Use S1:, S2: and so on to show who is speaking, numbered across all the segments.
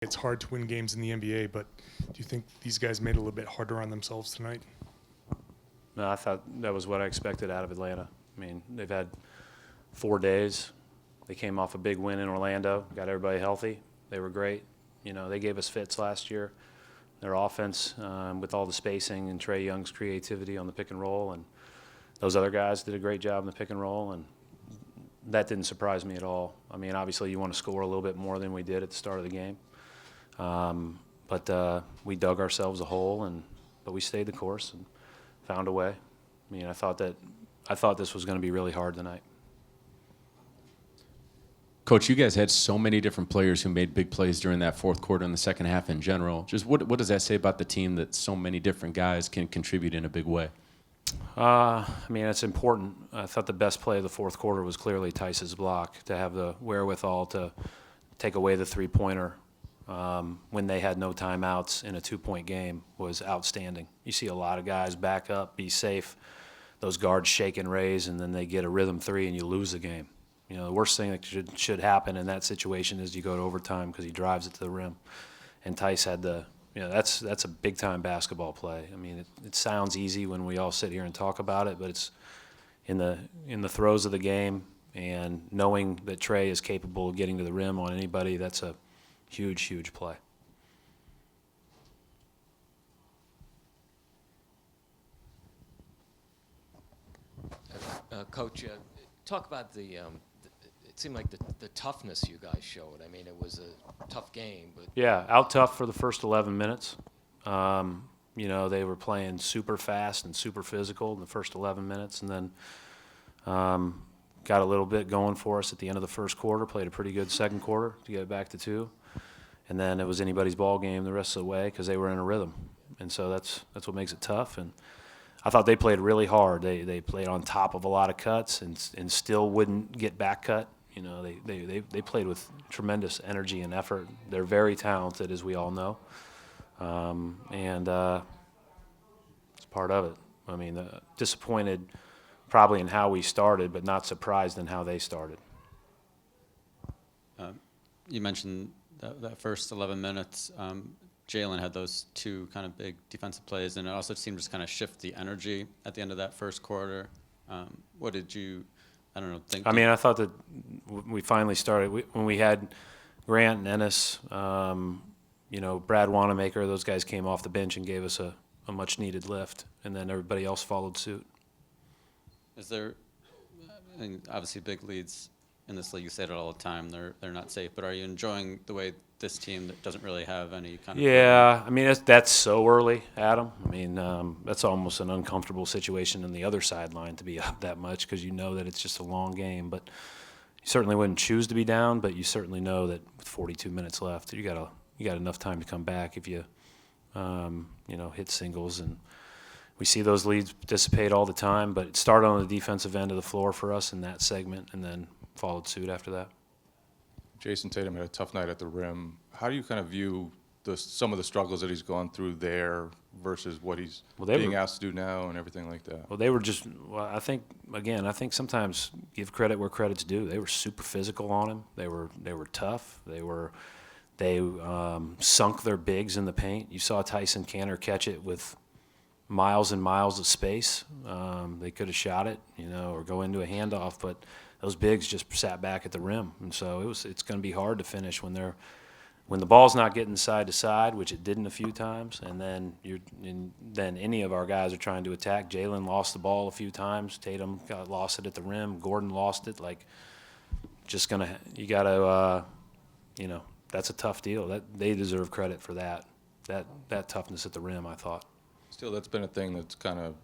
S1: It's hard to win games in the NBA, but do you think these guys made it a little bit harder on themselves tonight?
S2: No, I thought that was what I expected out of Atlanta. I mean, they've had 4 days. They came off a big win in Orlando, got everybody healthy. They were great. You know, they gave us fits last year. Their offense, with all the spacing and Trae Young's creativity on the pick and roll, and those other guys did a great job in the pick and roll, and that didn't surprise me at all. I mean, obviously you want to score a little bit more than we did at the start of the game. But we dug ourselves a hole, but we stayed the course and found a way. I mean, I thought this was going to be really hard tonight.
S3: Coach, you guys had so many different players who made big plays during that fourth quarter and the second half in general. Just what does that say about the team that so many different guys can contribute in a big way?
S2: I mean, it's important. I thought the best play of the fourth quarter was clearly Tice's block, to have the wherewithal to take away the three-pointer when they had no timeouts in a 2-point game was outstanding. You see a lot of guys back up, be safe, those guards shake and raise, and then they get a rhythm three and you lose the game. You know, the worst thing that should happen in that situation is you go to overtime because he drives it to the rim. And Tice had that's a big-time basketball play. I mean, it sounds easy when we all sit here and talk about it, but it's in the throes of the game, and knowing that Trae is capable of getting to the rim on anybody, that's a huge, huge play.
S4: Coach, talk about it seemed like the toughness you guys showed. I mean, it was a tough game, but
S2: Yeah, out tough for the first 11 minutes. You know, they were playing super fast and super physical in the first 11 minutes, and then got a little bit going for us at the end of the first quarter, played a pretty good second quarter to get it back to 2. And then it was anybody's ball game the rest of the way because they were in a rhythm. And so that's what makes it tough. And I thought they played really hard. They played on top of a lot of cuts and still wouldn't get back cut. You know, they played with tremendous energy and effort. They're very talented, as we all know. And it's part of it. I mean, disappointed probably in how we started, but not surprised in how they started.
S5: You mentioned that first 11 minutes, Jalen had those 2 kind of big defensive plays, and it also seemed to just kind of shift the energy at the end of that first quarter. What did you, I don't know, think?
S2: I mean, I thought that we finally started, when we had Grant and Ennis, you know, Brad Wanamaker, those guys came off the bench and gave us a much-needed lift, and then everybody else followed suit.
S5: Is there, I mean, obviously big leads in this league, you say it all the time, they're not safe, but are you enjoying the way this team that doesn't really have any kind of...
S2: Yeah, I mean, that's so early, Adam. I mean, that's almost an uncomfortable situation in the other sideline to be up that much because you know that it's just a long game. But you certainly wouldn't choose to be down, but you certainly know that with 42 minutes left, you got enough time to come back if you, you know, hit singles. And we see those leads dissipate all the time, but it started on the defensive end of the floor for us in that segment and then followed suit after that.
S6: Jason Tatum had a tough night at the rim. How do you kind of view some of the struggles that he's gone through there versus what he's being asked to do now and everything like that?
S2: Well, they were just, I think sometimes give credit where credit's due. They were super physical on him. They were tough. They sunk their bigs in the paint. You saw Tyson Canner catch it with miles and miles of space. They could have shot it, you know, or go into a handoff, but those bigs just sat back at the rim, and so it's going to be hard to finish when the ball's not getting side to side, which it didn't a few times, and then any of our guys are trying to attack. Jalen lost the ball a few times. Tatum lost it at the rim. Gordon lost it. Like, you got to, you know, that's a tough deal. That they deserve credit for that toughness at the rim, I thought.
S6: Still, that's been a thing that's kind of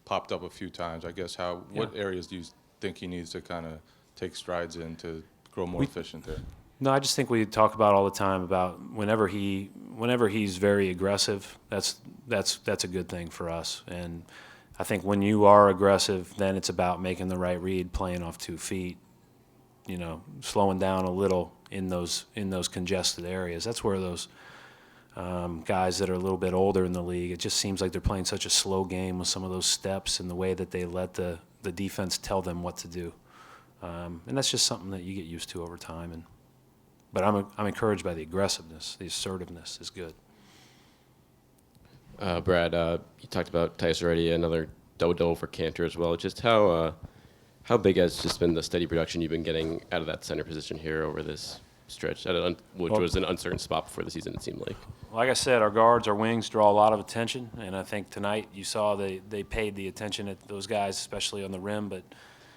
S6: popped up a few times. I guess what areas do you think he needs to kind of take strides in to grow more efficient there?
S2: No, I just think we talk about all the time about whenever he's very aggressive, that's a good thing for us. And I think when you are aggressive, then it's about making the right read, playing off 2 feet, you know, slowing down a little in those congested areas. That's where those guys that are a little bit older in the league, it just seems like they're playing such a slow game with some of those steps and the way that they let the defense tell them what to do. And that's just something that you get used to over time. But I'm encouraged by the aggressiveness. The assertiveness is good.
S7: Brad, you talked about Tice already, another double for Cantor as well. Just how big has just been the steady production you've been getting out of that center position here over this stretch, which was an uncertain spot before the season, it seemed like?
S2: Like I said, our guards, our wings draw a lot of attention, and I think tonight you saw they paid the attention at those guys, especially on the rim. But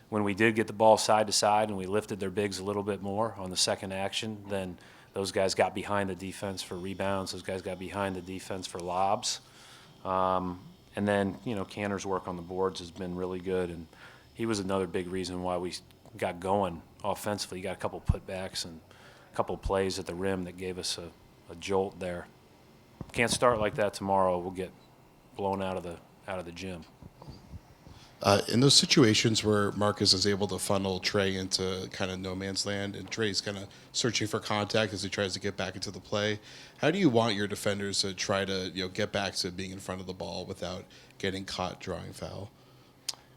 S2: when we did get the ball side to side and we lifted their bigs a little bit more on the second action, then those guys got behind the defense for rebounds. Those guys got behind the defense for lobs. And then, Cantor's work on the boards has been really good, and he was another big reason why we got going offensively. He got a couple putbacks and a couple plays at the rim that gave us a jolt there. Can't start like that tomorrow. We'll get blown out of the gym.
S8: In those situations where Marcus is able to funnel Trey into kind of no man's land and Trey's kind of searching for contact as he tries to get back into the play, how do you want your defenders to try to get back to being in front of the ball without getting caught drawing foul?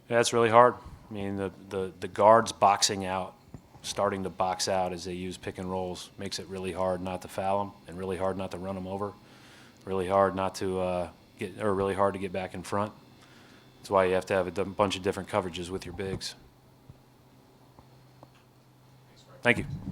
S2: Yeah, it's really hard. I mean, the guards boxing out, starting to box out as they use pick and rolls, makes it really hard not to foul them and really hard not to run them over, really hard not to really hard to get back in front. That's why you have to have a bunch of different coverages with your bigs. Thank you.